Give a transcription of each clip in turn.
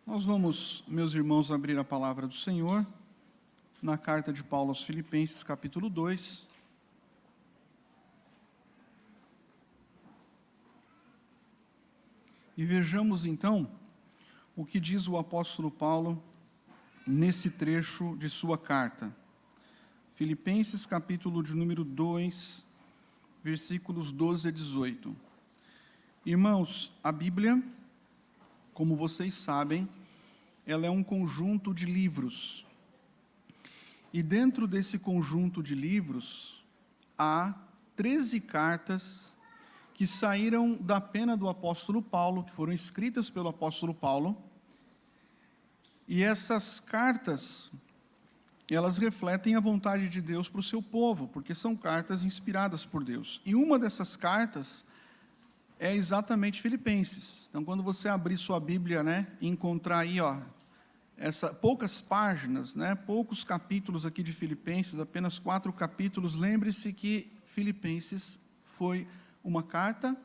Nós vamos, meus irmãos, abrir a palavra do Senhor na carta de Paulo aos Filipenses, capítulo 2. E vejamos, então, o que diz o apóstolo Paulo nesse trecho de sua carta. Filipenses, capítulo de número 2, versículos 12 a 18. Irmãos, a Bíblia, como vocês sabem, ela é um conjunto de livros. E dentro desse conjunto de livros, há 13 cartas que saíram da pena do apóstolo Paulo, que foram escritas pelo apóstolo Paulo. E essas cartas, elas refletem a vontade de Deus para o seu povo, porque são cartas inspiradas por Deus. E uma dessas cartas é exatamente Filipenses. Então, quando você abrir sua Bíblia, e encontrar aí, poucas páginas, poucos capítulos aqui de Filipenses, apenas 4 capítulos, lembre-se que Filipenses foi uma carta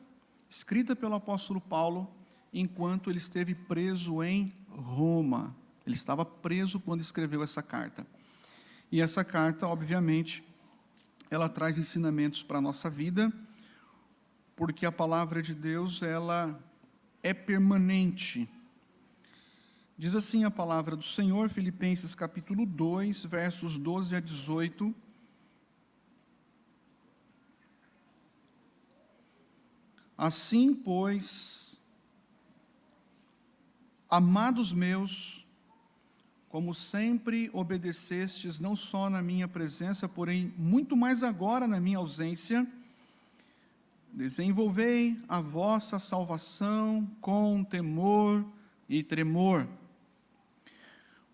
escrita pelo apóstolo Paulo enquanto ele esteve preso em Roma. Ele estava preso quando escreveu essa carta. E essa carta, obviamente, ela traz ensinamentos para a nossa vida, porque a palavra de Deus, ela é permanente. Diz assim a palavra do Senhor, Filipenses capítulo 2, versos 12 a 18. Assim, pois, amados meus, como sempre obedecestes, não só na minha presença, porém muito mais agora na minha ausência, desenvolvei a vossa salvação com temor e tremor.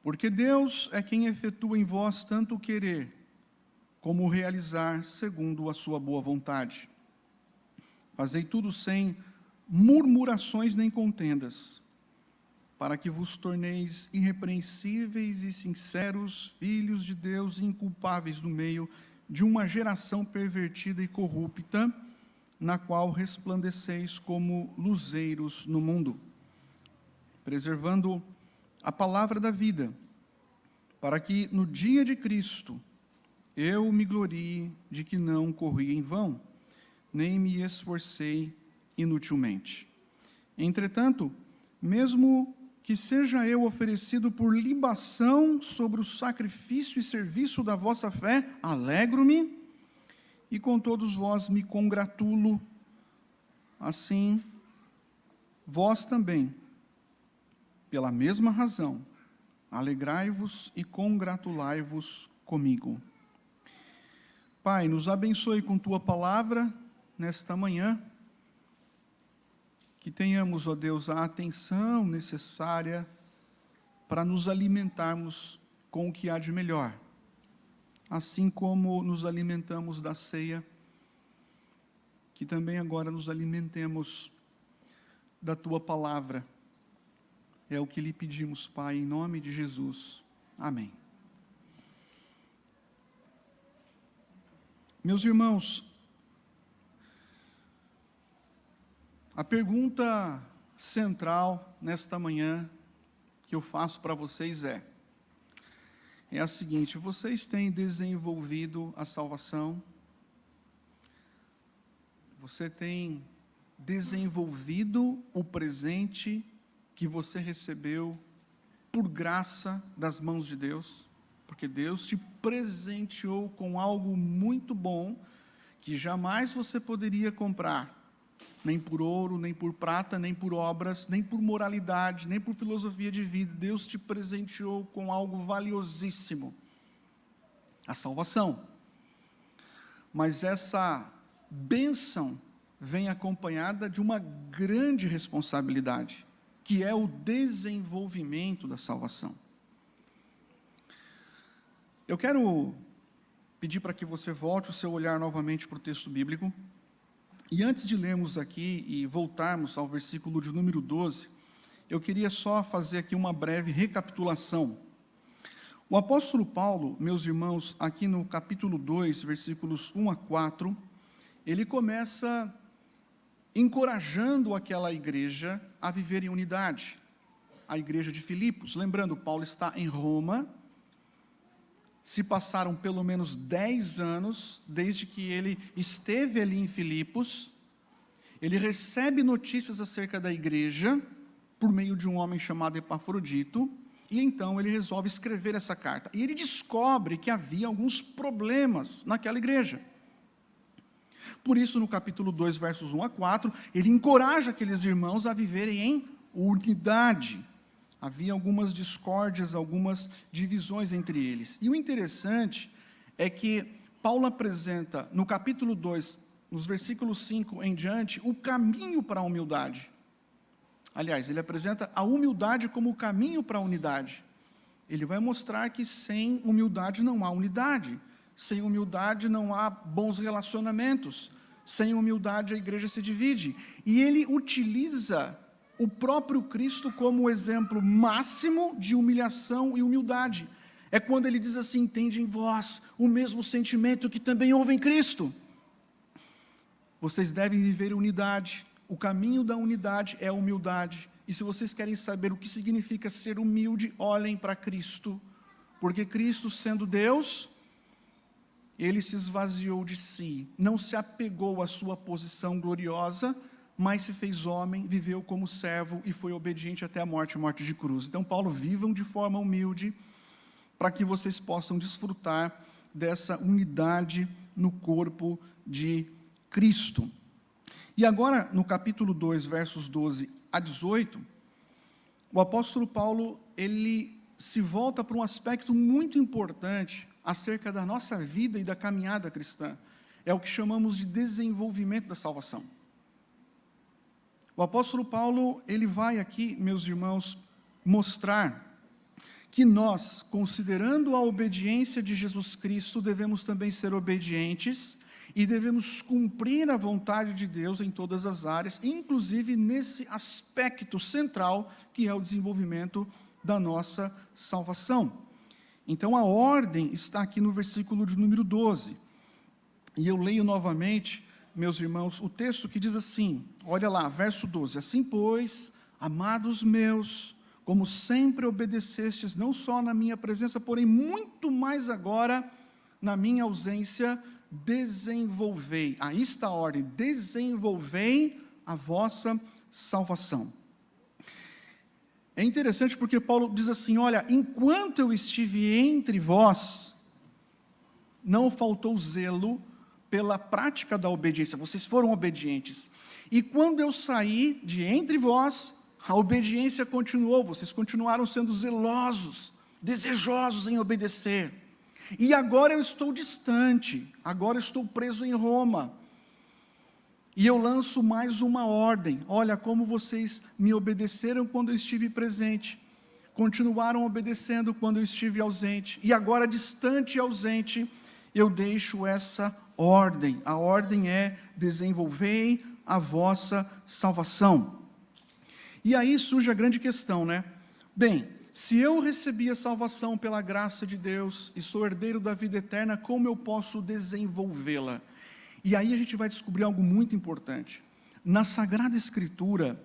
Porque Deus é quem efetua em vós tanto o querer, como o realizar segundo a sua boa vontade. Fazei tudo sem murmurações nem contendas, para que vos torneis irrepreensíveis e sinceros, filhos de Deus, inculpáveis no meio de uma geração pervertida e corrupta, na qual resplandeceis como luzeiros no mundo, preservando a palavra da vida, para que no dia de Cristo eu me glorie de que não corri em vão, nem me esforcei inutilmente. Entretanto, mesmo que seja eu oferecido por libação sobre o sacrifício e serviço da vossa fé, alegro-me, e com todos vós me congratulo. Assim, vós também, pela mesma razão, alegrai-vos e congratulai-vos comigo. Pai, nos abençoe com Tua palavra nesta manhã, que tenhamos, ó Deus, a atenção necessária para nos alimentarmos com o que há de melhor, assim como nos alimentamos da ceia, que também agora nos alimentemos da Tua palavra. É o que lhe pedimos, Pai, em nome de Jesus. Amém. Meus irmãos, a pergunta central nesta manhã que eu faço para vocês é a seguinte: vocês têm desenvolvido a salvação? Você tem desenvolvido o presente que você recebeu por graça das mãos de Deus? Porque Deus te presenteou com algo muito bom, que jamais você poderia comprar, nem por ouro, nem por prata, nem por obras, nem por moralidade, nem por filosofia de vida. Deus te presenteou com algo valiosíssimo, a salvação. Mas essa bênção vem acompanhada de uma grande responsabilidade, que é o desenvolvimento da salvação. Eu quero pedir para que você volte o seu olhar novamente para o texto bíblico, e antes de lermos aqui e voltarmos ao versículo de número 12, eu queria só fazer aqui uma breve recapitulação. O apóstolo Paulo, meus irmãos, aqui no capítulo 2, versículos 1 a 4, ele começa encorajando aquela igreja a viver em unidade, à igreja de Filipos. Lembrando, Paulo está em Roma, se passaram pelo menos 10 anos, desde que ele esteve ali em Filipos. Ele recebe notícias acerca da igreja, por meio de um homem chamado Epafrodito, e então ele resolve escrever essa carta. E ele descobre que havia alguns problemas naquela igreja. Por isso, no capítulo 2, versos 1 a 4, ele encoraja aqueles irmãos a viverem em unidade. Havia algumas discórdias, algumas divisões entre eles. E o interessante é que Paulo apresenta, no capítulo 2, nos versículos 5 em diante, o caminho para a humildade. Aliás, ele apresenta a humildade como o caminho para a unidade. Ele vai mostrar que sem humildade não há unidade. Sem humildade não há bons relacionamentos. Sem humildade a igreja se divide. E ele utiliza o próprio Cristo como o exemplo máximo de humilhação e humildade. É quando ele diz assim: tende em vós o mesmo sentimento que também houve em Cristo. Vocês devem viver unidade. O caminho da unidade é a humildade. E se vocês querem saber o que significa ser humilde, olhem para Cristo. Porque Cristo, sendo Deus, ele se esvaziou de si, não se apegou à sua posição gloriosa, mas se fez homem, viveu como servo e foi obediente até a morte de cruz. Então, Paulo, vivam de forma humilde, para que vocês possam desfrutar dessa unidade no corpo de Cristo. E agora, no capítulo 2, versos 12 a 18, o apóstolo Paulo, ele se volta para um aspecto muito importante acerca da nossa vida e da caminhada cristã. É o que chamamos de desenvolvimento da salvação. O apóstolo Paulo, ele vai aqui, meus irmãos, mostrar que nós, considerando a obediência de Jesus Cristo, devemos também ser obedientes e devemos cumprir a vontade de Deus em todas as áreas, inclusive nesse aspecto central, que é o desenvolvimento da nossa salvação. Então, a ordem está aqui no versículo de número 12. E eu leio novamente, meus irmãos, o texto que diz assim, olha lá, verso 12. Assim, pois, amados meus, como sempre obedecestes, não só na minha presença, porém muito mais agora, na minha ausência, desenvolvei, aí está a ordem, desenvolvei a vossa salvação. É interessante porque Paulo diz assim, olha, enquanto eu estive entre vós, não faltou zelo pela prática da obediência, vocês foram obedientes. E quando eu saí de entre vós, a obediência continuou, vocês continuaram sendo zelosos, desejosos em obedecer. E agora eu estou distante, agora eu estou preso em Roma. E eu lanço mais uma ordem, olha como vocês me obedeceram quando eu estive presente, continuaram obedecendo quando eu estive ausente, e agora distante e ausente, eu deixo essa ordem. A ordem é: desenvolvei a vossa salvação. E aí surge a grande questão, né? Bem, se eu recebi a salvação pela graça de Deus e sou herdeiro da vida eterna, como eu posso desenvolvê-la? E aí a gente vai descobrir algo muito importante. Na Sagrada Escritura,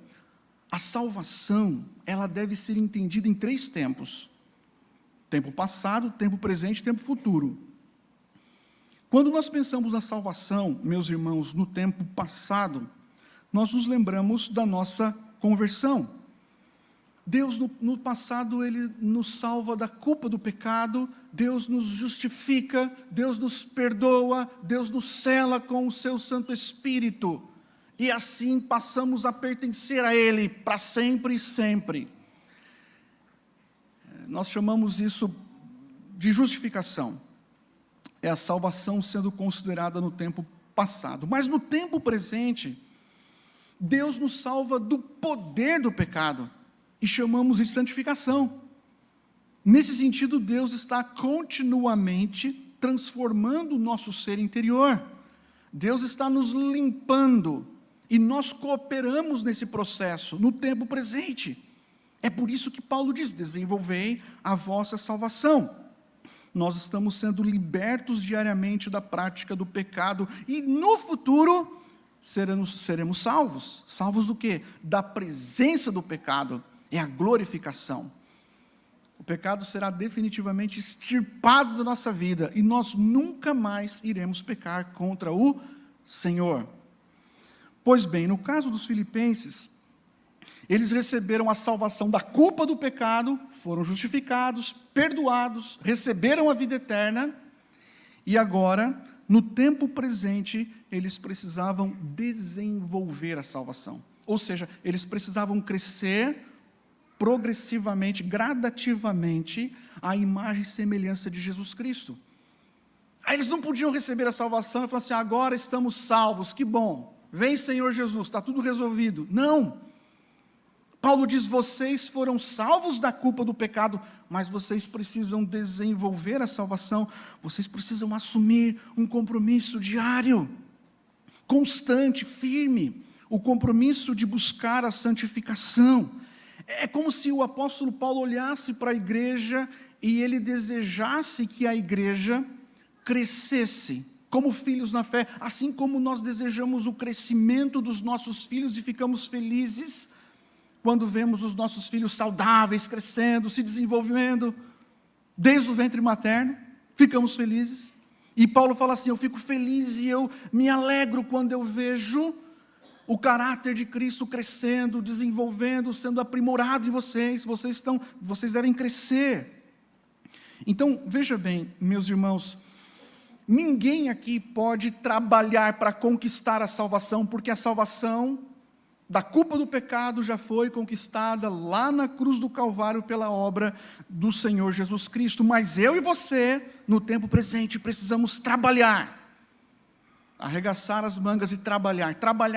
a salvação, ela deve ser entendida em 3 tempos. Tempo passado, tempo presente e tempo futuro. Quando nós pensamos na salvação, meus irmãos, no tempo passado, nós nos lembramos da nossa conversão. Deus no passado, Ele nos salva da culpa do pecado, Deus nos justifica, Deus nos perdoa, Deus nos sela com o seu Santo Espírito, e assim passamos a pertencer a Ele para sempre e sempre. Nós chamamos isso de justificação, é a salvação sendo considerada no tempo passado. Mas no tempo presente, Deus nos salva do poder do pecado, e chamamos de santificação. Nesse sentido, Deus está continuamente transformando o nosso ser interior. Deus está nos limpando, e nós cooperamos nesse processo, no tempo presente. É por isso que Paulo diz, desenvolvei a vossa salvação. Nós estamos sendo libertos diariamente da prática do pecado, e no futuro seremos salvos. Salvos do quê? Da presença do pecado. é a glorificação. O pecado será definitivamente extirpado da nossa vida e nós nunca mais iremos pecar contra o Senhor. Pois bem, no caso dos filipenses, eles receberam a salvação da culpa do pecado, foram justificados, perdoados, receberam a vida eterna, e agora, no tempo presente, eles precisavam desenvolver a salvação. Ou seja, eles precisavam crescer progressivamente, gradativamente, à imagem e semelhança de Jesus Cristo. Aí eles não podiam receber a salvação e falar assim, agora estamos salvos, que bom, vem Senhor Jesus, está tudo resolvido. Não! Paulo diz, vocês foram salvos da culpa do pecado, mas vocês precisam desenvolver a salvação, vocês precisam assumir um compromisso diário, constante, firme, o compromisso de buscar a santificação. É como se o apóstolo Paulo olhasse para a igreja e ele desejasse que a igreja crescesse como filhos na fé, assim como nós desejamos o crescimento dos nossos filhos e ficamos felizes quando vemos os nossos filhos saudáveis, crescendo, se desenvolvendo, desde o ventre materno, ficamos felizes. E Paulo fala assim, eu fico feliz e eu me alegro quando eu vejo o caráter de Cristo crescendo, desenvolvendo, sendo aprimorado em vocês, vocês devem crescer. Então, veja bem, meus irmãos, ninguém aqui pode trabalhar para conquistar a salvação, porque a salvação da culpa do pecado já foi conquistada lá na cruz do Calvário pela obra do Senhor Jesus Cristo. Mas eu e você, no tempo presente, precisamos trabalhar, arregaçar as mangas e trabalhar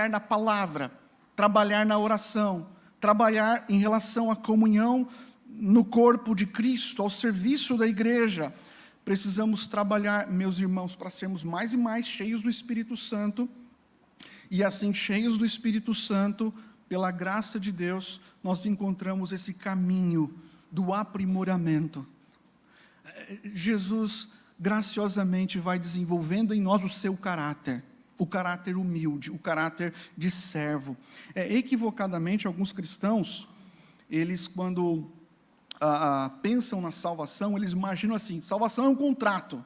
na palavra, trabalhar na oração, trabalhar em relação à comunhão no corpo de Cristo, ao serviço da igreja. Precisamos trabalhar, meus irmãos, para sermos mais e mais cheios do Espírito Santo. E assim, cheios do Espírito Santo, pela graça de Deus, nós encontramos esse caminho do aprimoramento. Jesus graciosamente vai desenvolvendo em nós o seu caráter, o caráter humilde, o caráter de servo. Equivocadamente, alguns cristãos, eles quando pensam na salvação, eles imaginam assim, salvação é um contrato.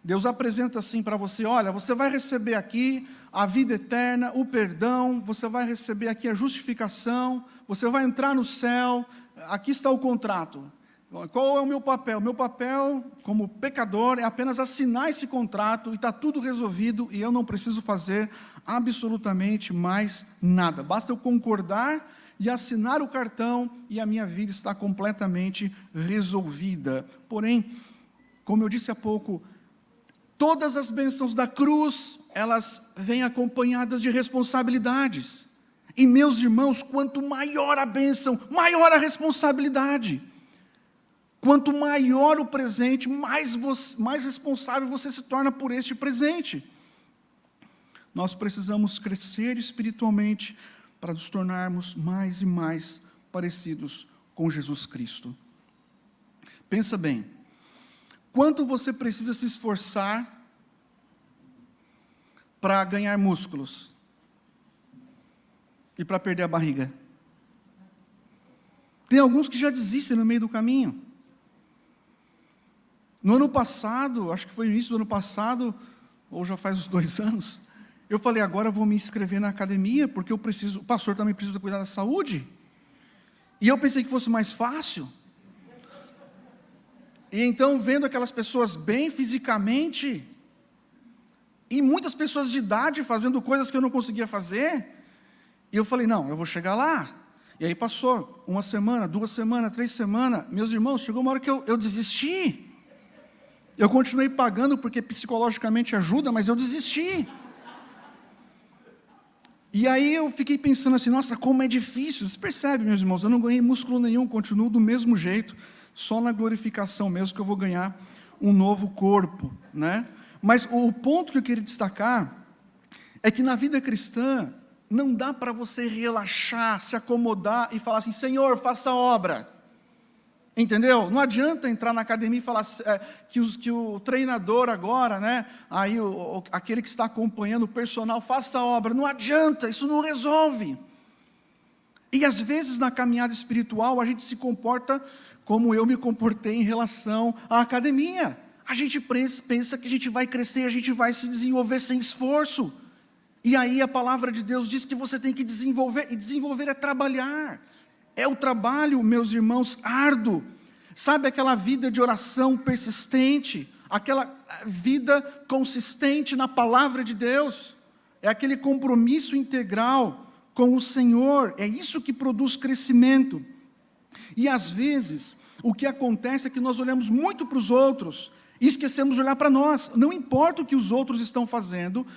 Deus apresenta assim para você, olha, você vai receber aqui a vida eterna, o perdão, você vai receber aqui a justificação, você vai entrar no céu, aqui está o contrato. Qual é o meu papel? Meu papel, como pecador, é apenas assinar esse contrato e está tudo resolvido e eu não preciso fazer absolutamente mais nada. Basta eu concordar e assinar o cartão e a minha vida está completamente resolvida. Porém, como eu disse há pouco, todas as bênçãos da cruz, elas vêm acompanhadas de responsabilidades. E meus irmãos, quanto maior a bênção, maior a responsabilidade. Quanto maior o presente, mais responsável você se torna por este presente. Nós precisamos crescer espiritualmente para nos tornarmos mais e mais parecidos com Jesus Cristo. Pensa bem. Quanto você precisa se esforçar para ganhar músculos e para perder a barriga? Tem alguns que já desistem no meio do caminho. No ano passado, acho que foi no início do ano passado, ou já faz uns 2 anos, eu falei, agora eu vou me inscrever na academia, porque o pastor também precisa cuidar da saúde. E eu pensei que fosse mais fácil. E então, vendo aquelas pessoas bem fisicamente, e muitas pessoas de idade fazendo coisas que eu não conseguia fazer, e eu falei, não, eu vou chegar lá. E aí passou 1 semana, 2 semanas, 3 semanas, meus irmãos, chegou uma hora que eu desisti. Eu continuei pagando porque psicologicamente ajuda, mas eu desisti. E aí eu fiquei pensando assim, nossa, como é difícil. Você percebe, meus irmãos, eu não ganhei músculo nenhum, continuo do mesmo jeito. Só na glorificação mesmo que eu vou ganhar um novo corpo, né? Mas o ponto que eu queria destacar é que na vida cristã não dá para você relaxar, se acomodar e falar assim, Senhor, faça a obra. Entendeu? Não adianta entrar na academia e falar que o treinador agora, né? Aí aquele que está acompanhando o personal, faça a obra. Não adianta, isso não resolve. E às vezes na caminhada espiritual a gente se comporta como eu me comportei em relação à academia. A gente pensa que a gente vai crescer, a gente vai se desenvolver sem esforço. E aí a palavra de Deus diz que você tem que desenvolver, e desenvolver é trabalhar. É o trabalho, meus irmãos, árduo. Sabe aquela vida de oração persistente, aquela vida consistente na palavra de Deus? É aquele compromisso integral com o Senhor, é isso que produz crescimento. E às vezes, o que acontece é que nós olhamos muito para os outros e esquecemos de olhar para nós. Não importa o que os outros estão fazendo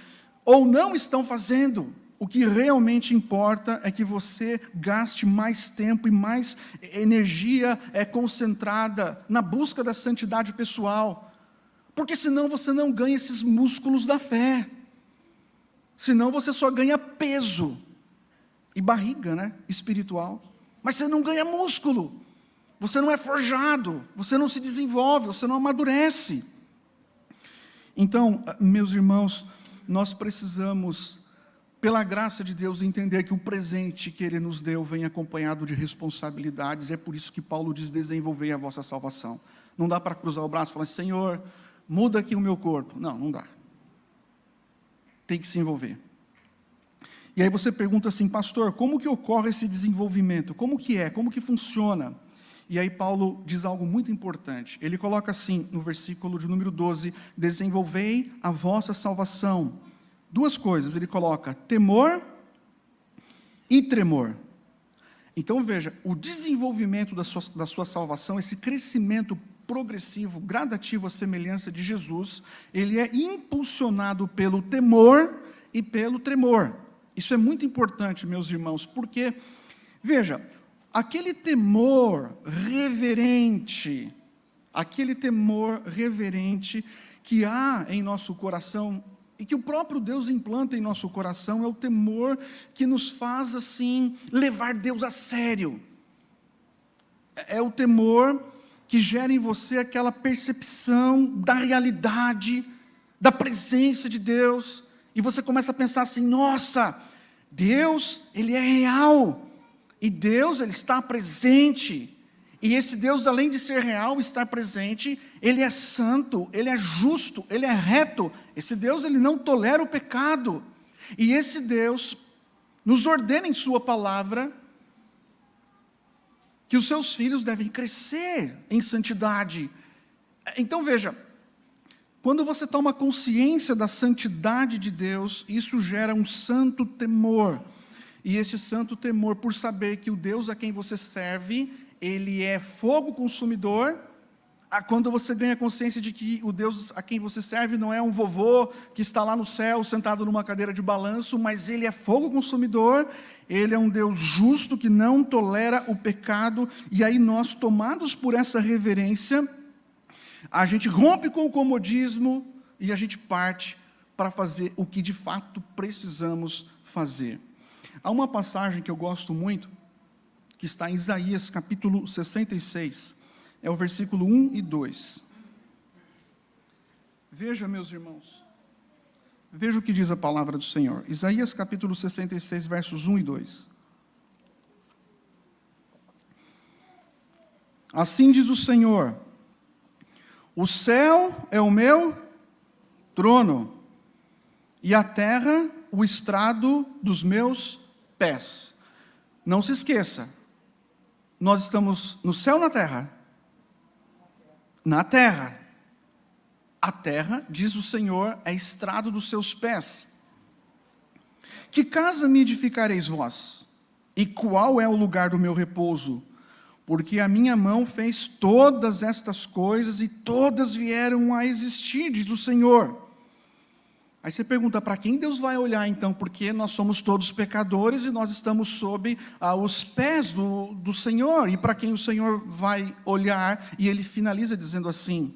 ou não estão fazendo, o que realmente importa é que você gaste mais tempo e mais energia concentrada na busca da santidade pessoal, porque senão você não ganha esses músculos da fé, senão você só ganha peso e barriga, né, espiritual, mas você não ganha músculo, você não é forjado, você não se desenvolve, você não amadurece. Então, meus irmãos, nós precisamos, pela graça de Deus, entender que o presente que Ele nos deu vem acompanhado de responsabilidades. É por isso que Paulo diz: desenvolvei a vossa salvação. Não dá para cruzar o braço e falar: Senhor, muda aqui o meu corpo. Não, não dá. Tem que se envolver. E aí você pergunta assim: pastor, como que ocorre esse desenvolvimento? Como que é? Como que funciona? E aí Paulo diz algo muito importante. Ele coloca assim, no versículo de número 12, desenvolvei a vossa salvação. Duas coisas, ele coloca temor e tremor. Então veja, o desenvolvimento da sua salvação, esse crescimento progressivo, gradativo à semelhança de Jesus, ele é impulsionado pelo temor e pelo tremor. Isso é muito importante, meus irmãos, porque, veja, aquele temor reverente que há em nosso coração, e que o próprio Deus implanta em nosso coração, é o temor que nos faz, assim, levar Deus a sério. É o temor que gera em você aquela percepção da realidade, da presença de Deus, e você começa a pensar assim: nossa, Deus, Ele é real, e Deus, Ele está presente, e esse Deus, além de ser real, estar presente, Ele é santo, Ele é justo, Ele é reto. Esse Deus, Ele não tolera o pecado, e esse Deus nos ordena em sua palavra que os seus filhos devem crescer em santidade. Então veja, quando você toma consciência da santidade de Deus, isso gera um santo temor, e esse santo temor, por saber que o Deus a quem você serve, Ele é fogo consumidor. Quando você ganha consciência de que o Deus a quem você serve não é um vovô que está lá no céu, sentado numa cadeira de balanço, mas Ele é fogo consumidor, Ele é um Deus justo que não tolera o pecado, e aí nós, tomados por essa reverência, a gente rompe com o comodismo e a gente parte para fazer o que de fato precisamos fazer. Há uma passagem que eu gosto muito, que está em Isaías capítulo 66, é o versículo 1 e 2. Veja, meus irmãos, veja o que diz a palavra do Senhor. Isaías capítulo 66, versos 1 e 2. Assim diz o Senhor: o céu é o meu trono, e a terra o estrado dos meus pés. Não se esqueça, nós estamos no céu ou na terra? Na terra. A terra, diz o Senhor, é estrado dos seus pés. Que casa me edificareis vós? E qual é o lugar do meu repouso? Porque a minha mão fez todas estas coisas, e todas vieram a existir, diz o Senhor. Aí você pergunta: para quem Deus vai olhar então? Porque nós somos todos pecadores e nós estamos sob os pés do Senhor. E para quem o Senhor vai olhar? E Ele finaliza dizendo assim: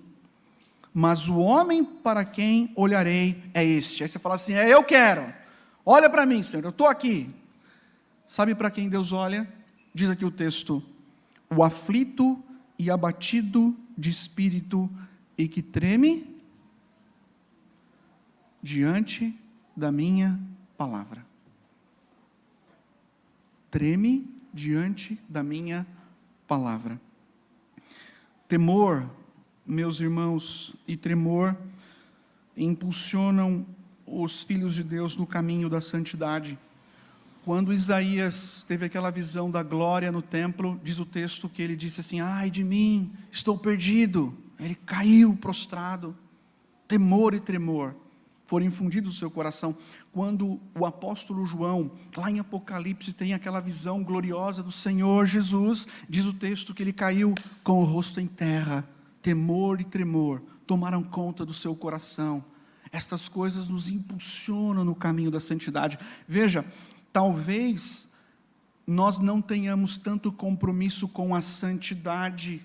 mas o homem para quem olharei é este. Aí você fala assim: eu quero, olha para mim, Senhor, eu estou aqui. Sabe para quem Deus olha? Diz aqui o texto: o aflito e abatido de espírito, e que treme diante da minha palavra. Treme diante da minha palavra. Temor, meus irmãos, e tremor impulsionam os filhos de Deus no caminho da santidade. Quando Isaías teve aquela visão da glória no templo, diz o texto que ele disse assim: ai de mim, estou perdido. Ele caiu prostrado. Temor e tremor foram infundidos no seu coração. Quando o apóstolo João, lá em Apocalipse, tem aquela visão gloriosa do Senhor Jesus, diz o texto que ele caiu com o rosto em terra. Temor e tremor tomaram conta do seu coração. Estas coisas nos impulsionam no caminho da santidade. Veja, talvez nós não tenhamos tanto compromisso com a santidade,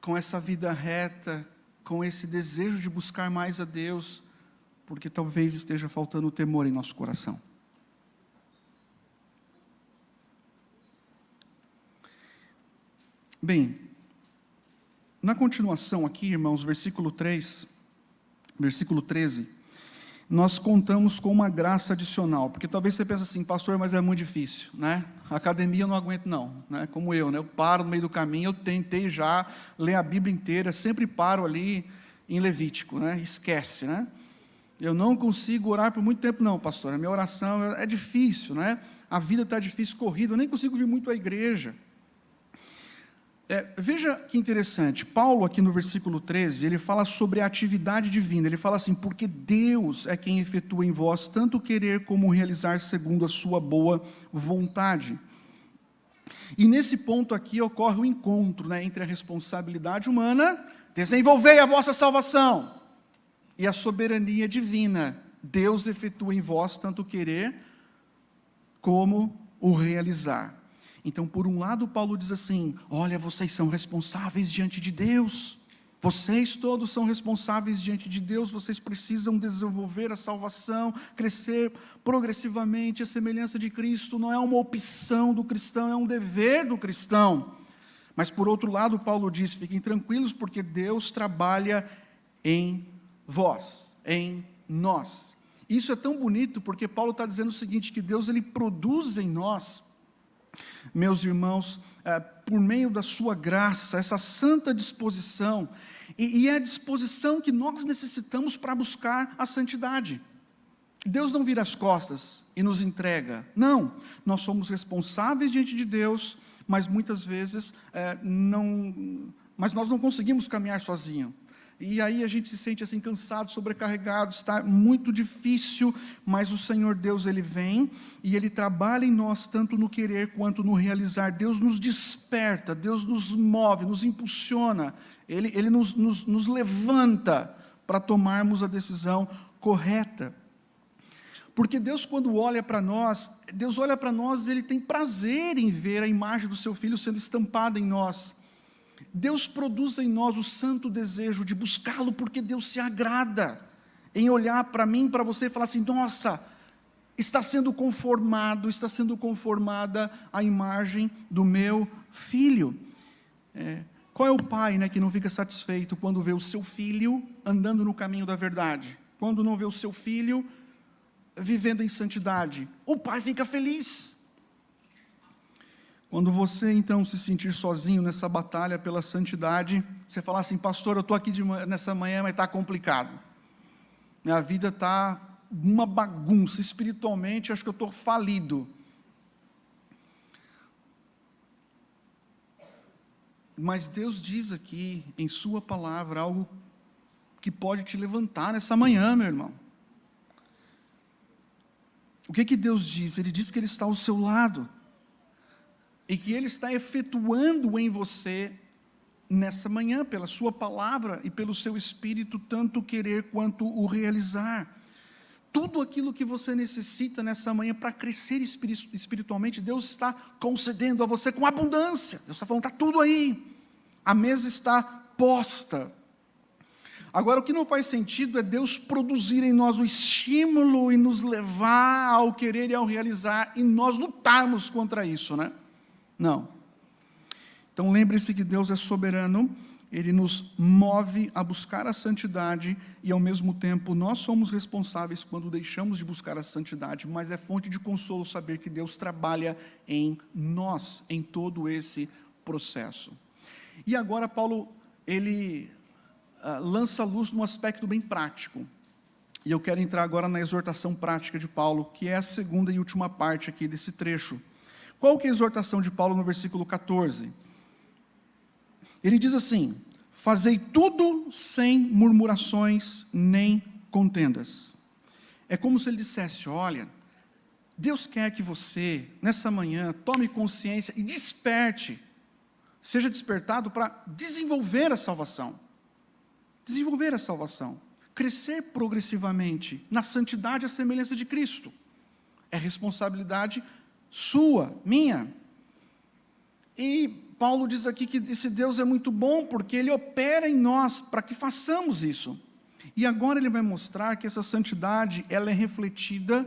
com essa vida reta, com esse desejo de buscar mais a Deus, porque talvez esteja faltando o temor em nosso coração. Bem, na continuação aqui, irmãos, versículo 13, nós contamos com uma graça adicional, porque talvez você pense assim: pastor, mas é muito difícil, né? A academia eu não aguento não, né? Como eu, né? Eu paro no meio do caminho. Eu tentei já ler a Bíblia inteira, sempre paro ali em Levítico, né? Esquece, né? Eu não consigo orar por muito tempo não, pastor. A minha oração é difícil, né? A vida está difícil, corrida, eu nem consigo vir muito à igreja. Veja que interessante, Paulo aqui no versículo 13, ele fala sobre a atividade divina. Ele fala assim: porque Deus é quem efetua em vós tanto querer como realizar segundo a sua boa vontade. E nesse ponto aqui ocorre o encontro, né, entre a responsabilidade humana, desenvolvei a vossa salvação, e a soberania divina. Deus efetua em vós tanto querer como o realizar. Então, por um lado, Paulo diz assim: olha, vocês são responsáveis diante de Deus. Vocês todos são responsáveis diante de Deus. Vocês precisam desenvolver a salvação, crescer progressivamente a semelhança de Cristo. Não é uma opção do cristão, é um dever do cristão. Mas, por outro lado, Paulo diz: fiquem tranquilos, porque Deus trabalha em vós, em nós. Isso é tão bonito, porque Paulo está dizendo o seguinte, que Deus ele produz em nós, meus irmãos, por meio da sua graça, essa santa disposição, e é a disposição que nós necessitamos para buscar a santidade. Deus não vira as costas e nos entrega, não, nós somos responsáveis diante de Deus, mas muitas vezes mas nós não conseguimos caminhar sozinhos. E aí a gente se sente assim cansado, sobrecarregado, está muito difícil, mas o Senhor Deus, Ele vem e Ele trabalha em nós, tanto no querer quanto no realizar. Deus nos desperta, Deus nos move, nos impulsiona, Ele nos levanta para tomarmos a decisão correta. Porque Deus, quando olha para nós, Ele tem prazer em ver a imagem do Seu Filho sendo estampada em nós. Deus produz em nós o santo desejo de buscá-lo, porque Deus se agrada em olhar para mim, para você e falar assim: nossa, está sendo conformada a imagem do meu filho. Qual é o pai, né, que não fica satisfeito quando vê o seu filho andando no caminho da verdade? Quando não vê o seu filho vivendo em santidade? O pai fica feliz. Quando você então se sentir sozinho nessa batalha pela santidade, você falar assim: pastor, eu estou aqui nessa manhã, mas está complicado. Minha vida está uma bagunça, espiritualmente acho que eu estou falido. Mas Deus diz aqui em sua palavra algo que pode te levantar nessa manhã, meu irmão. O que Deus diz? Ele diz que Ele está ao seu lado, e que Ele está efetuando em você, nessa manhã, pela sua palavra e pelo seu Espírito, tanto o querer quanto o realizar. Tudo aquilo que você necessita nessa manhã para crescer espiritualmente, Deus está concedendo a você com abundância. Deus está falando: está tudo aí, a mesa está posta. Agora, o que não faz sentido é Deus produzir em nós o estímulo e nos levar ao querer e ao realizar, e nós lutarmos contra isso, né? Não. Então lembre-se que Deus é soberano, ele nos move a buscar a santidade e, ao mesmo tempo, nós somos responsáveis quando deixamos de buscar a santidade, mas é fonte de consolo saber que Deus trabalha em nós, em todo esse processo. E agora Paulo, ele lança luz num aspecto bem prático. E eu quero entrar agora na exortação prática de Paulo, que é a segunda e última parte aqui desse trecho. Qual que é a exortação de Paulo no versículo 14? Ele diz assim: fazei tudo sem murmurações nem contendas. É como se ele dissesse: olha, Deus quer que você, nessa manhã, tome consciência e desperte, seja despertado para desenvolver a salvação. Desenvolver a salvação. Crescer progressivamente na santidade à semelhança de Cristo. É responsabilidade sua, minha. E Paulo diz aqui que esse Deus é muito bom, porque Ele opera em nós para que façamos isso. E agora ele vai mostrar que essa santidade, ela é refletida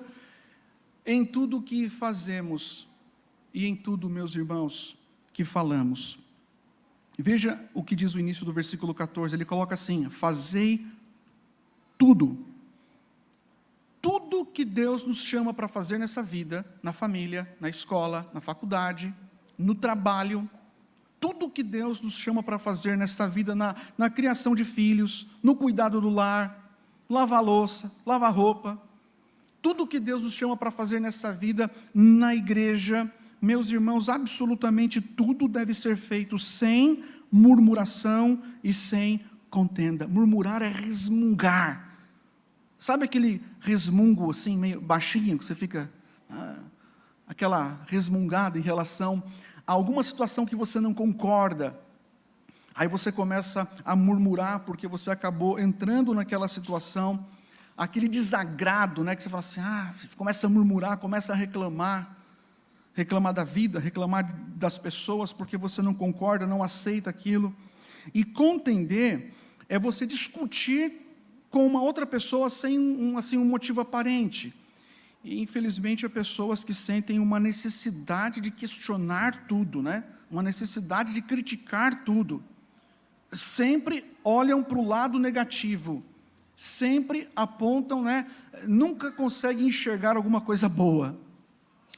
em tudo o que fazemos e em tudo, meus irmãos, que falamos. Veja o que diz o início do versículo 14, ele coloca assim: fazei tudo. Tudo que Deus nos chama para fazer nessa vida, na família, na escola, na faculdade, no trabalho, tudo que Deus nos chama para fazer nesta vida, na criação de filhos, no cuidado do lar, lavar louça, lavar roupa, tudo que Deus nos chama para fazer nessa vida, na igreja, meus irmãos, absolutamente tudo deve ser feito sem murmuração e sem contenda. Murmurar é resmungar. Sabe aquele resmungo assim, meio baixinho, que você fica, aquela resmungada em relação a alguma situação que você não concorda? Aí você começa a murmurar, porque você acabou entrando naquela situação, aquele desagrado, né, que você fala assim, começa a murmurar, começa a reclamar da vida, reclamar das pessoas, porque você não concorda, não aceita aquilo. E contender é você discutir com uma outra pessoa sem um motivo aparente. E infelizmente há pessoas que sentem uma necessidade de questionar tudo, né? Uma necessidade de criticar tudo. Sempre olham para o lado negativo, sempre apontam, né? Nunca conseguem enxergar alguma coisa boa.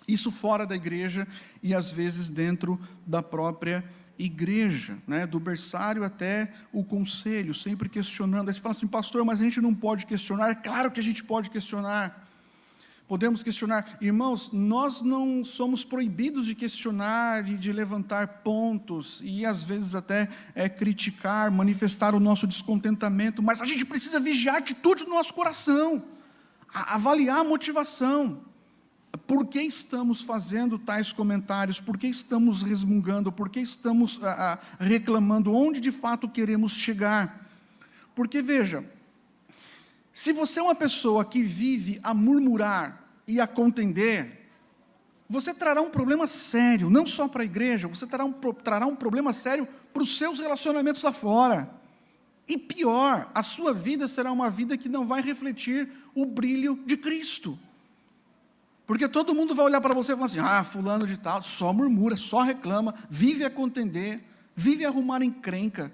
Isso fora da igreja e às vezes dentro da própria igreja, né? Do berçário até o conselho, sempre questionando. Aí você fala assim, pastor, mas a gente não pode questionar? É claro que a gente pode questionar. Podemos questionar. Irmãos, nós não somos proibidos de questionar e de levantar pontos, e às vezes até criticar, manifestar o nosso descontentamento, mas a gente precisa vigiar a atitude do nosso coração, avaliar a motivação. Por que estamos fazendo tais comentários? Por que estamos resmungando? Por que estamos reclamando? Onde de fato queremos chegar? Porque veja, se você é uma pessoa que vive a murmurar e a contender, você trará um problema sério, não só para a igreja, você trará um problema sério para os seus relacionamentos lá fora. E pior, a sua vida será uma vida que não vai refletir o brilho de Cristo. Porque todo mundo vai olhar para você e falar assim, fulano de tal, só murmura, só reclama, vive a contender, vive a arrumar encrenca.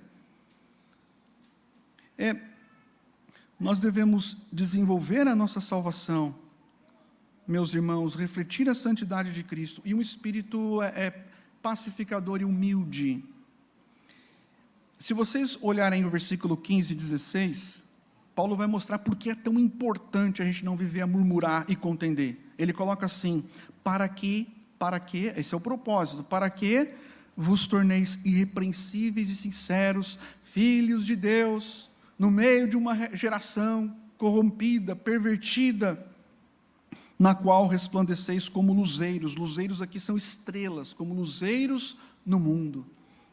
Nós devemos desenvolver a nossa salvação, meus irmãos, refletir a santidade de Cristo, e um espírito pacificador e humilde. Se vocês olharem no versículo 15 e 16, Paulo vai mostrar por que é tão importante a gente não viver a murmurar e contender. Ele coloca assim, para que, esse é o propósito, para que vos torneis irrepreensíveis e sinceros, filhos de Deus, no meio de uma geração corrompida, pervertida, na qual resplandeceis como luzeiros. Luzeiros aqui são estrelas, como luzeiros no mundo.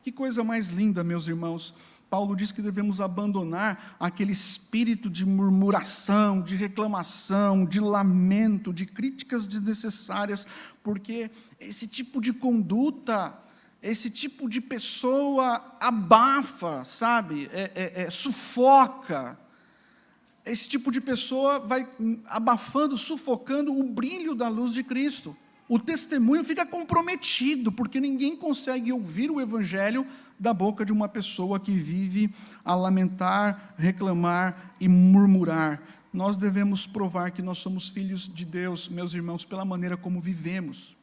Que coisa mais linda, meus irmãos. Paulo diz que devemos abandonar aquele espírito de murmuração, de reclamação, de lamento, de críticas desnecessárias, porque esse tipo de conduta, esse tipo de pessoa abafa, sabe, sufoca. Esse tipo de pessoa vai abafando, sufocando o brilho da luz de Cristo. O testemunho fica comprometido, porque ninguém consegue ouvir o evangelho da boca de uma pessoa que vive a lamentar, reclamar e murmurar. Nós devemos provar que nós somos filhos de Deus, meus irmãos, pela maneira como vivemos.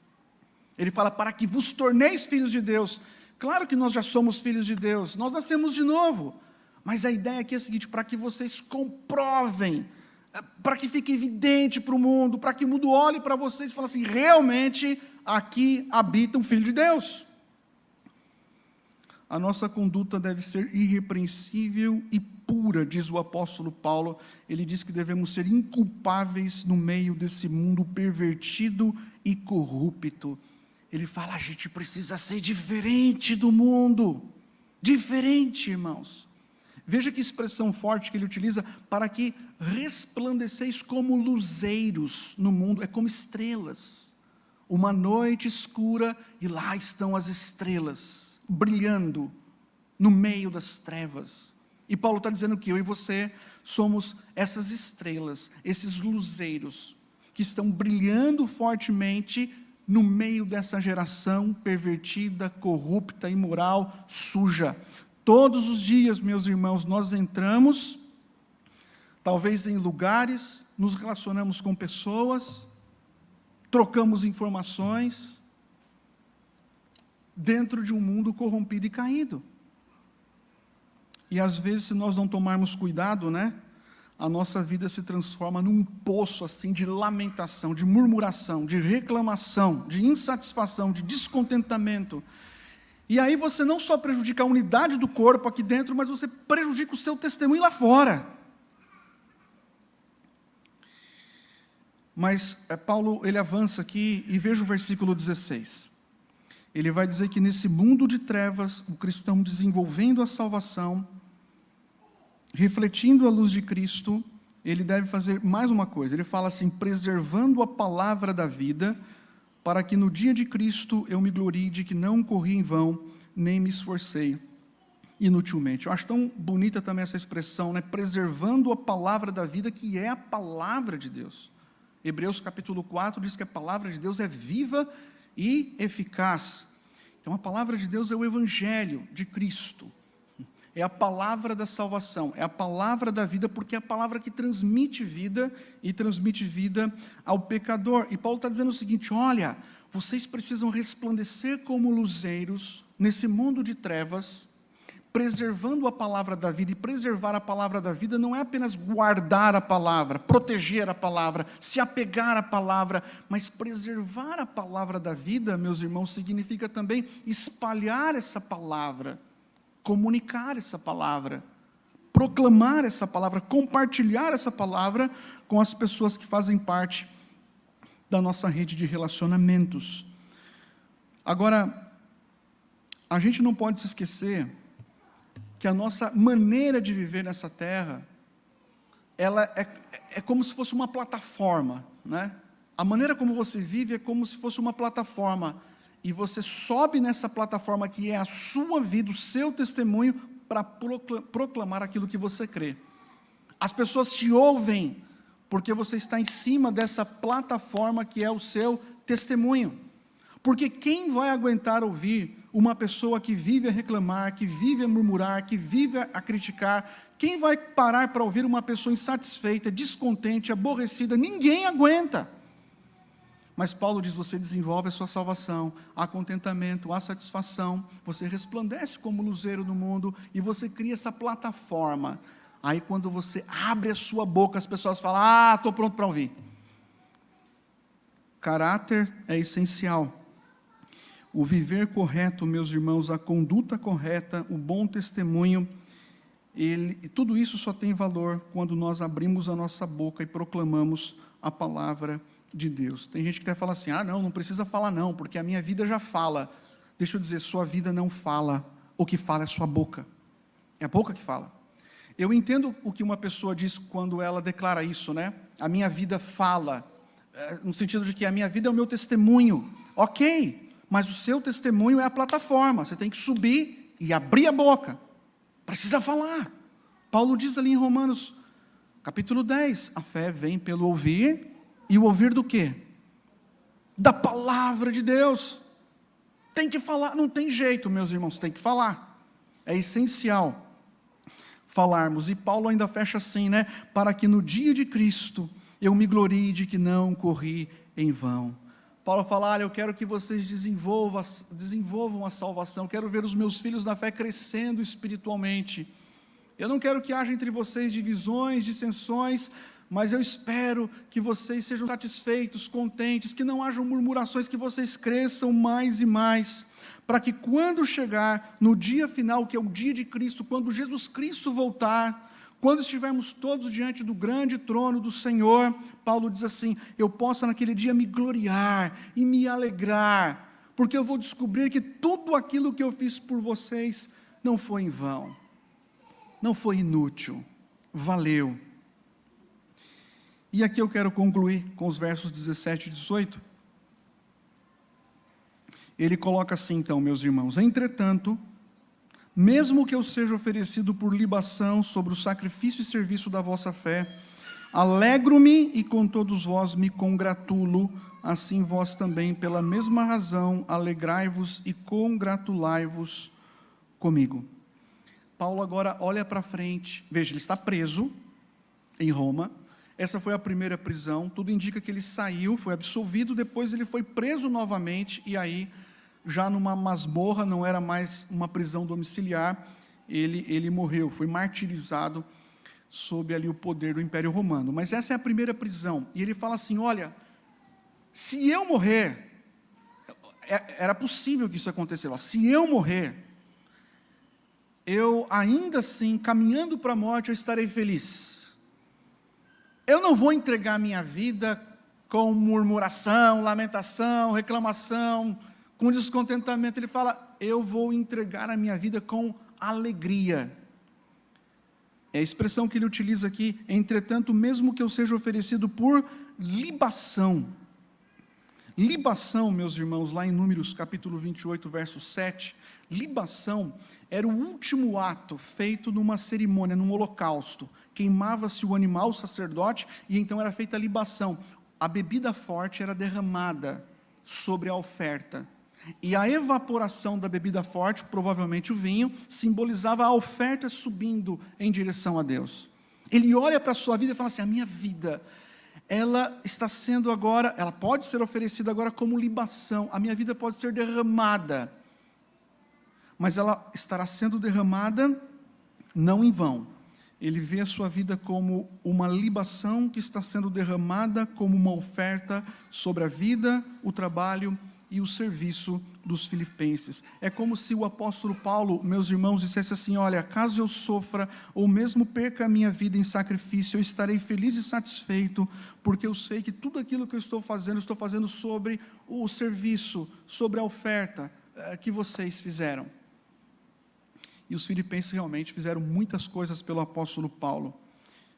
Ele fala, para que vos torneis filhos de Deus. Claro que nós já somos filhos de Deus, nós nascemos de novo. Mas a ideia aqui é a seguinte, para que vocês comprovem, para que fique evidente para o mundo, para que o mundo olhe para vocês e fale assim, realmente aqui habita um filho de Deus. A nossa conduta deve ser irrepreensível e pura, diz o apóstolo Paulo. Ele diz que devemos ser inculpáveis no meio desse mundo pervertido e corrupto. Ele fala, a gente precisa ser diferente do mundo. Diferente, irmãos. Veja que expressão forte que ele utiliza, para que resplandeceis como luzeiros no mundo, é como estrelas. Uma noite escura e lá estão as estrelas, brilhando no meio das trevas. E Paulo está dizendo que eu e você somos essas estrelas, esses luzeiros, que estão brilhando fortemente no meio dessa geração pervertida, corrupta, imoral, suja. Todos os dias, meus irmãos, nós entramos, talvez em lugares, nos relacionamos com pessoas, trocamos informações, dentro de um mundo corrompido e caído. E às vezes, se nós não tomarmos cuidado, a nossa vida se transforma num poço assim de lamentação, de murmuração, de reclamação, de insatisfação, de descontentamento. E aí você não só prejudica a unidade do corpo aqui dentro, mas você prejudica o seu testemunho lá fora. Mas Paulo, ele avança aqui e veja o versículo 16. Ele vai dizer que nesse mundo de trevas, o cristão desenvolvendo a salvação, refletindo a luz de Cristo, ele deve fazer mais uma coisa. Ele fala assim, preservando a palavra da vida, para que no dia de Cristo eu me glorie de que não corri em vão, nem me esforcei inutilmente. Eu acho tão bonita também essa expressão, preservando a palavra da vida, que é a palavra de Deus. Hebreus capítulo 4 diz que a palavra de Deus é viva e eficaz. Então a palavra de Deus é o evangelho de Cristo. É a palavra da salvação, é a palavra da vida, porque é a palavra que transmite vida e transmite vida ao pecador. E Paulo está dizendo o seguinte, olha, vocês precisam resplandecer como luzeiros nesse mundo de trevas, preservando a palavra da vida. E preservar a palavra da vida não é apenas guardar a palavra, proteger a palavra, se apegar à palavra, mas preservar a palavra da vida, meus irmãos, significa também espalhar essa palavra, comunicar essa palavra, proclamar essa palavra, compartilhar essa palavra com as pessoas que fazem parte da nossa rede de relacionamentos. Agora, a gente não pode se esquecer que a nossa maneira de viver nessa terra, ela é como se fosse uma plataforma, A maneira como você vive é como se fosse uma plataforma, e você sobe nessa plataforma que é a sua vida, o seu testemunho, para proclamar aquilo que você crê. As pessoas te ouvem, porque você está em cima dessa plataforma que é o seu testemunho. Porque quem vai aguentar ouvir uma pessoa que vive a reclamar, que vive a murmurar, que vive a criticar? Quem vai parar para ouvir uma pessoa insatisfeita, descontente, aborrecida? Ninguém aguenta. Mas Paulo diz, você desenvolve a sua salvação, há contentamento, há satisfação, você resplandece como luzeiro no mundo, e você cria essa plataforma. Aí quando você abre a sua boca, as pessoas falam, estou pronto para ouvir. Caráter é essencial. O viver correto, meus irmãos, a conduta correta, o bom testemunho, tudo isso só tem valor quando nós abrimos a nossa boca e proclamamos a palavra de Deus. Tem gente que até fala assim, não precisa falar não, porque a minha vida já fala. Deixa eu dizer, sua vida não fala, o que fala é sua boca. É a boca que fala. Eu entendo o que uma pessoa diz quando ela declara isso, A minha vida fala, no sentido de que a minha vida é o meu testemunho. Ok, mas o seu testemunho é a plataforma, você tem que subir e abrir a boca. Precisa falar. Paulo diz ali em Romanos, capítulo 10, a fé vem pelo ouvir. E o ouvir do quê? da palavra de Deus. Tem que falar, não tem jeito, meus irmãos, tem que falar. É essencial falarmos. E Paulo ainda fecha assim, né? Para que no dia de Cristo eu me glorie de que não corri em vão. Paulo fala, olha, eu quero que vocês desenvolvam a salvação, eu quero ver os meus filhos na fé crescendo espiritualmente. Eu não quero que haja entre vocês divisões, dissensões, mas eu espero que vocês sejam satisfeitos, contentes, que não hajam murmurações, que vocês cresçam mais e mais, para que quando chegar no dia final, que é o dia de Cristo, quando Jesus Cristo voltar, quando estivermos todos diante do grande trono do Senhor, Paulo diz assim, eu possa naquele dia me gloriar e me alegrar, porque eu vou descobrir que tudo aquilo que eu fiz por vocês não foi em vão, não foi inútil, valeu. E aqui eu quero concluir com os versos 17 e 18. Ele coloca assim então, meus irmãos, entretanto, mesmo que eu seja oferecido por libação sobre o sacrifício e serviço da vossa fé, alegro-me e com todos vós me congratulo, assim vós também, pela mesma razão, alegrai-vos e congratulai-vos comigo. Paulo agora olha para frente, veja, ele está preso em Roma, essa foi a primeira prisão, tudo indica que ele saiu, foi absolvido, depois ele foi preso novamente, e aí, já numa masmorra, não era mais uma prisão domiciliar, ele morreu, foi martirizado, sob ali o poder do Império Romano. Mas essa é a primeira prisão, e ele fala assim, olha, se eu morrer, era possível que isso acontecesse, se eu morrer, eu ainda assim, caminhando para a morte, eu estarei feliz. Eu não vou entregar minha vida com murmuração, lamentação, reclamação, com descontentamento. Ele fala, eu vou entregar a minha vida com alegria. É a expressão que ele utiliza aqui, entretanto, mesmo que eu seja oferecido por libação. Libação, meus irmãos, lá em Números capítulo 28, verso 7, libação era o último ato feito numa cerimônia, num holocausto. Queimava-se o animal, o sacerdote, e então era feita a libação. A bebida forte era derramada sobre a oferta. E a evaporação da bebida forte, provavelmente o vinho, simbolizava a oferta subindo em direção a Deus. Ele olha para a sua vida e fala assim, a minha vida, ela está sendo agora, ela pode ser oferecida agora como libação, a minha vida pode ser derramada, mas ela estará sendo derramada não em vão. Ele vê a sua vida como uma libação que está sendo derramada como uma oferta sobre a vida, o trabalho e o serviço dos filipenses. É como se o apóstolo Paulo, meus irmãos, dissesse assim, olha, caso eu sofra, ou mesmo perca a minha vida em sacrifício, eu estarei feliz e satisfeito, porque eu sei que tudo aquilo que eu estou fazendo sobre o serviço, sobre a oferta que vocês fizeram. E os filipenses realmente fizeram muitas coisas pelo apóstolo Paulo.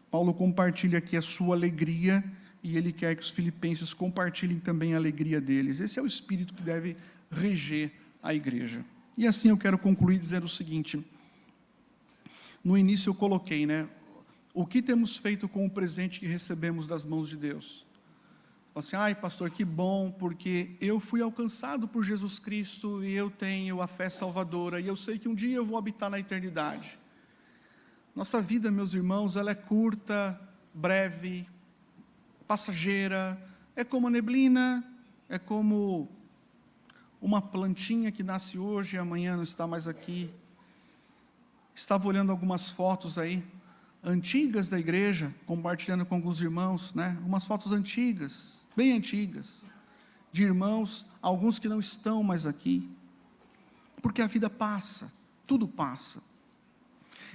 Paulo compartilha aqui a sua alegria, e ele quer que os filipenses compartilhem também a alegria deles. Esse é o espírito que deve reger a igreja. E assim eu quero concluir dizendo o seguinte, no início eu coloquei, né, o que temos feito com o presente que recebemos das mãos de Deus? Assim, ai pastor, que bom, porque eu fui alcançado por Jesus Cristo, e eu tenho a fé salvadora, e eu sei que um dia eu vou habitar na eternidade. Nossa vida, meus irmãos, ela é curta, breve, passageira, é como a neblina, é como uma plantinha que nasce hoje e amanhã não está mais aqui. Estava olhando algumas fotos aí, antigas da igreja, compartilhando com alguns irmãos, né? Algumas fotos antigas, bem antigas, de irmãos, alguns que não estão mais aqui, porque a vida passa, tudo passa.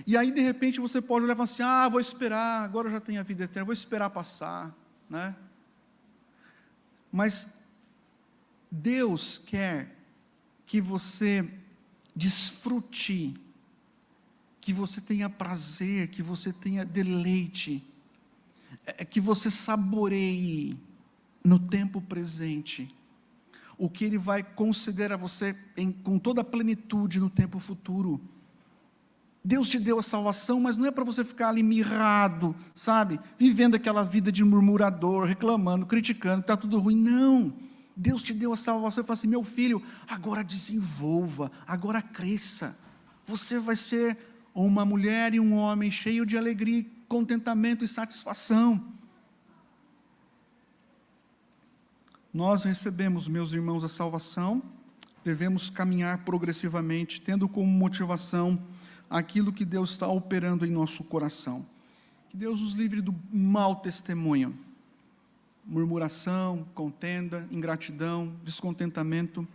E aí de repente você pode olhar e falar assim, vou esperar, agora eu já tenho a vida eterna, vou esperar passar, né? Mas Deus quer que você desfrute, que você tenha prazer, que você tenha deleite, que você saboreie no tempo presente o que Ele vai conceder a você com toda a plenitude no tempo futuro. Deus te deu a salvação, mas não é para você ficar ali mirrado, sabe? Vivendo aquela vida de murmurador, reclamando, criticando, que está tudo ruim. Não. Deus te deu a salvação e fala assim: meu filho, agora desenvolva, agora cresça. Você vai ser uma mulher e um homem cheio de alegria, contentamento e satisfação. Nós recebemos, meus irmãos, a salvação, devemos caminhar progressivamente, tendo como motivação aquilo que Deus está operando em nosso coração. Que Deus nos livre do mau testemunho, murmuração, contenda, ingratidão, descontentamento,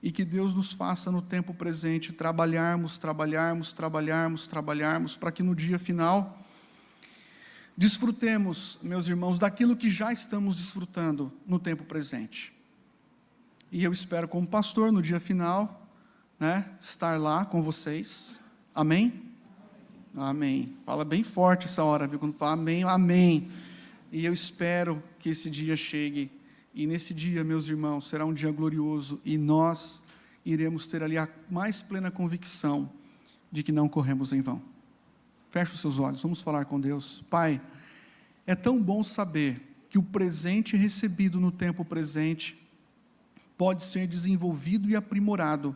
e que Deus nos faça no tempo presente trabalharmos, para que no dia final desfrutemos, meus irmãos, daquilo que já estamos desfrutando no tempo presente. E eu espero, como pastor, no dia final, estar lá com vocês. Amém? Amém. Fala bem forte essa hora, viu? Quando fala amém, amém. E eu espero que esse dia chegue. E nesse dia, meus irmãos, será um dia glorioso. E nós iremos ter ali a mais plena convicção de que não corremos em vão. Feche os seus olhos, vamos falar com Deus. Pai, é tão bom saber que o presente recebido no tempo presente pode ser desenvolvido e aprimorado.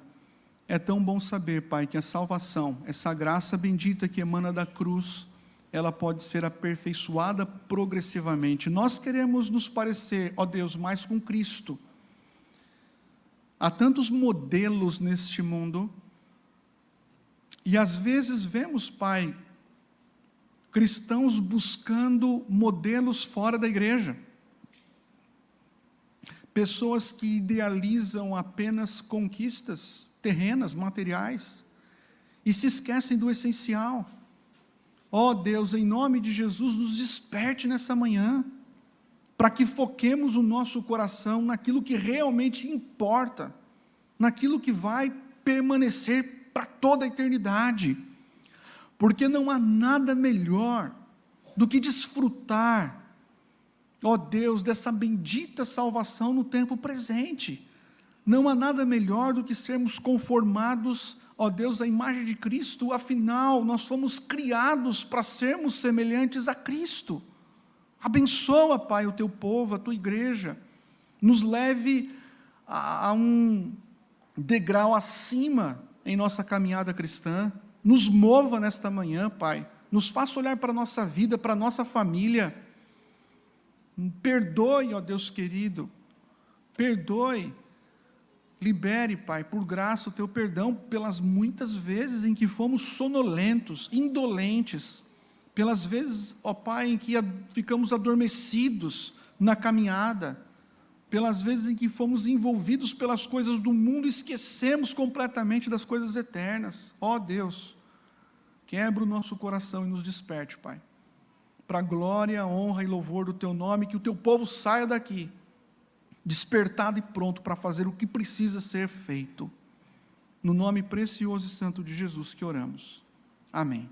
É tão bom saber, Pai, que a salvação, essa graça bendita que emana da cruz, ela pode ser aperfeiçoada progressivamente. Nós queremos nos parecer, ó Deus, mais com Cristo. Há tantos modelos neste mundo, e às vezes vemos, Pai, cristãos buscando modelos fora da igreja. Pessoas que idealizam apenas conquistas terrenas, materiais, e se esquecem do essencial. Ó Deus, em nome de Jesus, nos desperte nessa manhã, para que foquemos o nosso coração naquilo que realmente importa, naquilo que vai permanecer para toda a eternidade, porque não há nada melhor do que desfrutar, ó Deus, dessa bendita salvação no tempo presente. Não há nada melhor do que sermos conformados, ó Deus, à imagem de Cristo. Afinal, nós fomos criados para sermos semelhantes a Cristo. Abençoa, Pai, o teu povo, a tua igreja, nos leve a um degrau acima em nossa caminhada cristã, nos mova nesta manhã, Pai, nos faça olhar para a nossa vida, para a nossa família. Perdoe, ó Deus querido, perdoe, libere, Pai, por graça o teu perdão pelas muitas vezes em que fomos sonolentos, indolentes, pelas vezes, ó Pai, em que ficamos adormecidos na caminhada, pelas vezes em que fomos envolvidos pelas coisas do mundo e esquecemos completamente das coisas eternas. Ó Deus, quebra o nosso coração e nos desperte, Pai, para a glória, honra e louvor do teu nome, que o teu povo saia daqui despertado e pronto para fazer o que precisa ser feito. No nome precioso e santo de Jesus que oramos. Amém.